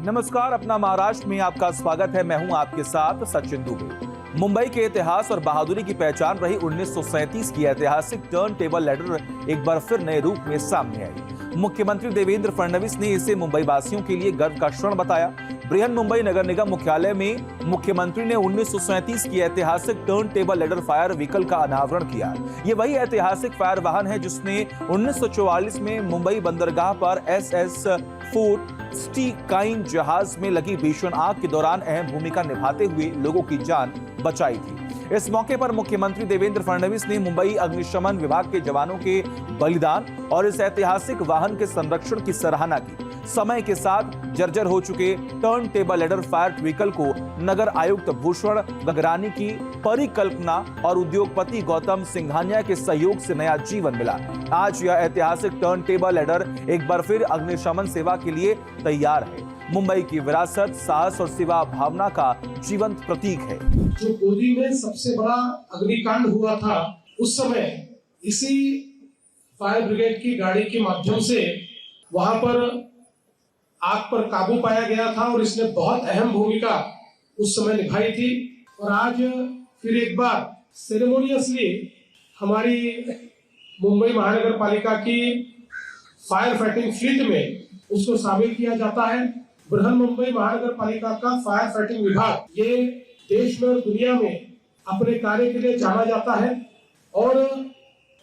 नमस्कार, अपना महाराष्ट्र में आपका स्वागत है। मैं हूं आपके साथ सचिन दुबे। मुंबई के इतिहास और बहादुरी की पहचान रही 1937 की ऐतिहासिक टर्न टेबल लैडर एक बार फिर नए रूप में सामने आई। मुख्यमंत्री देवेंद्र फडणवीस ने इसे मुंबई वासियों के लिए गर्व का क्षण बताया। बृहन मुंबई नगर निगम मुख्यालय में मुख्यमंत्री ने 1937 की ऐतिहासिक turn table ladder fire vehicle का अनावरण किया। ये वही ऐतिहासिक फायर वाहन है जिसने 1944 में मुंबई बंदरगाह पर SS फोर्ट स्टीकाइन जहाज में लगी भीषण आग के दौरान अहम भूमिका निभाते हुए लोगों की जान बचाई थी। इस मौके पर मुख्यमंत्री देवेंद्र फडणवीस ने मुंबई अग्निशमन विभाग के जवानों के बलिदान और इस ऐतिहासिक वाहन के संरक्षण की सराहना की। समय के साथ जर्जर हो चुके turn table ladder fire vehicle को नगर आयुक्त भूषण गगरानी की परिकल्पना और उद्योगपति गौतम सिंघानिया के सहयोग से नया जीवन मिला। आज यह ऐतिहासिक टर्न टेबल लैडर एक बार फिर अग्निशमन सेवा के लिए तैयार है। मुंबई की विरासत, साहस और सेवा भावना का जीवंत प्रतीक है। जो गोदी में सबसे बड़ा अग्निकांड हुआ था, उस समय इसी फायर ब्रिगेड की गाड़ी के माध्यम से वहां पर आग पर काबू पाया गया था और इसने बहुत अहम भूमिका उस समय निभाई थी। और आज फिर एक बार सेरेमोनियसली हमारी मुंबई महानगर पालिका की फायर फाइटिंग फ्लीट में उसको शामिल किया जाता है। बृहन मुंबई महानगर पालिका का फायर फाइटिंग विभाग ये देश में और दुनिया में अपने कार्य के लिए जाना जाता है और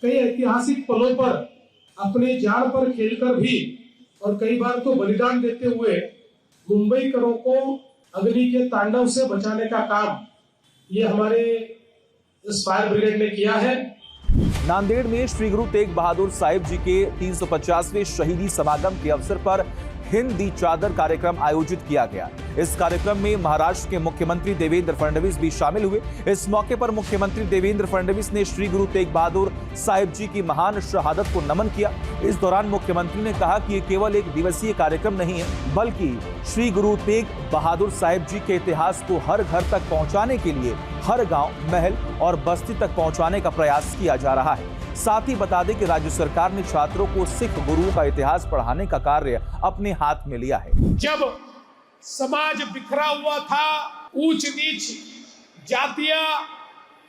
कई ऐतिहासिक पलों पर अपने जान पर खेलकर भी और कई बार तो बलिदान देते हुए मुंबईकरों को अग्नि के तांडव से बचाने का काम ये हमारे इस फायर ब्रिगेड ने किया है। नांदेड़ में श्री गुरु तेग बहादुर साहिब जी के 350वें शहीदी समागम के अवसर पर हिंद दी चादर कार्यक्रम आयोजित किया गया। इस कार्यक्रम में महाराष्ट्र के मुख्यमंत्री देवेंद्र फडणवीस भी शामिल हुए। इस मौके पर मुख्यमंत्री देवेंद्र फडणवीस ने श्री गुरु तेग बहादुर साहिब जी की महान शहादत को नमन किया। इस दौरान मुख्यमंत्री ने कहा कि ये केवल एक दिवसीय कार्यक्रम नहीं है, बल्कि श्री गुरु तेग बहादुर साहिब जी के इतिहास को हर घर तक पहुंचाने के लिए हर गांव, महल और बस्ती तक पहुंचाने का प्रयास किया जा रहा है। साथ ही बता दें कि राज्य सरकार ने छात्रों को सिख गुरुओं का इतिहास पढ़ाने का कार्य अपने हाथ में लिया है। जब समाज बिखरा हुआ था, ऊंच नीच जातियां,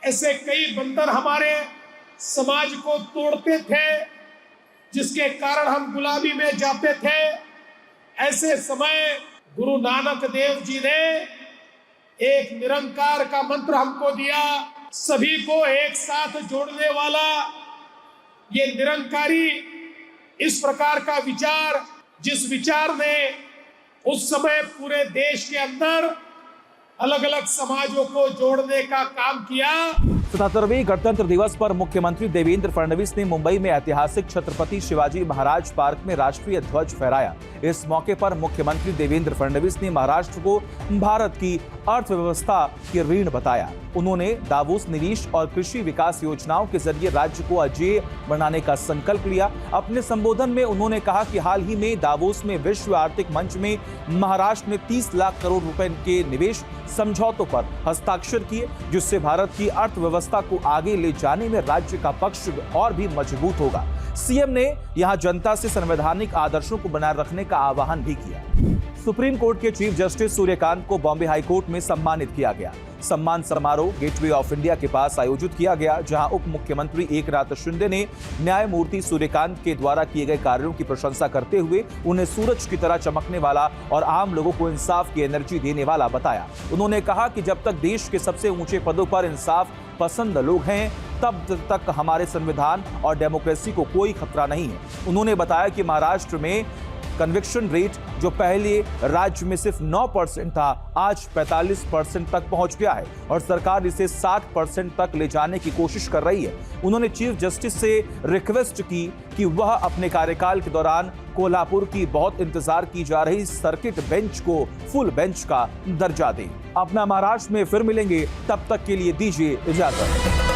ऐसे कई बंदर हमारे समाज को तोड़ते थे, जिसके कारण हम गुलामी में जाते थे। ऐसे समय गुरु नानक देव जी ने एक निरंकार का मंत्र हमको दिया, सभी को एक साथ जोड़ने वाला। ये निरंकारी इस प्रकार का विचार, जिस विचार ने उस समय पूरे देश के अंदर अलग अलग समाजों को जोड़ने का काम किया। 77वें गणतंत्र दिवस पर मुख्यमंत्री देवेंद्र फडणवीस ने मुंबई में ऐतिहासिक छत्रपति शिवाजी महाराज पार्क में राष्ट्रीय ध्वज फहराया। इस मौके पर मुख्यमंत्री देवेंद्र फडणवीस ने महाराष्ट्र को भारत की अर्थव्यवस्था की रीढ़ बताया। उन्होंने दावोस निवेश और कृषि विकास योजनाओं के जरिए राज्य को अजेय बनाने का संकल्प लिया। अपने संबोधन में उन्होंने कहा कि हाल ही में दावोस में विश्व आर्थिक मंच में महाराष्ट्र ने 30 लाख करोड़ रुपए के निवेश समझौतों पर हस्ताक्षर किए, जिससे भारत की अर्थव्यवस्था को आगे ले जाने में राज्य का पक्ष और भी मजबूत होगा। सीएम ने यहां जनता से संवैधानिक आदर्शों को बनाए रखने का आह्वान भी किया। सुप्रीम कोर्ट के चीफ जस्टिस सूर्यकांत को बॉम्बे हाई कोर्ट में सम्मानित किया गया। सम्मान समारोह गेटवे ऑफ इंडिया के पास आयोजित किया गया, जहां उप मुख्यमंत्री एकनाथ शिंदे ने न्यायमूर्ति सूर्यकांत के द्वारा किए गए कार्यों की प्रशंसा करते हुए उन्हें सूरज की तरह चमकने वाला और आम लोगों को इंसाफ की एनर्जी देने वाला बताया। उन्होंने कहा कि जब तक देश के सबसे ऊंचे पदों पर इंसाफ पसंद लोग हैं, तब तक हमारे संविधान और डेमोक्रेसी को कोई खतरा नहीं है। उन्होंने बताया कि महाराष्ट्र में कन्विक्शन रेट जो पहले राज्य में सिर्फ 9% था, आज 45% तक पहुंच गया है और सरकार इसे 60% तक ले जाने की कोशिश कर रही है। उन्होंने चीफ जस्टिस से रिक्वेस्ट की कि वह अपने कार्यकाल के दौरान कोल्हापुर की बहुत इंतजार की जा रही सर्किट बेंच को फुल बेंच का दर्जा दें। अपना महाराष्ट्र में फिर मिलेंगे, तब तक के लिए दीजिए इजाजत।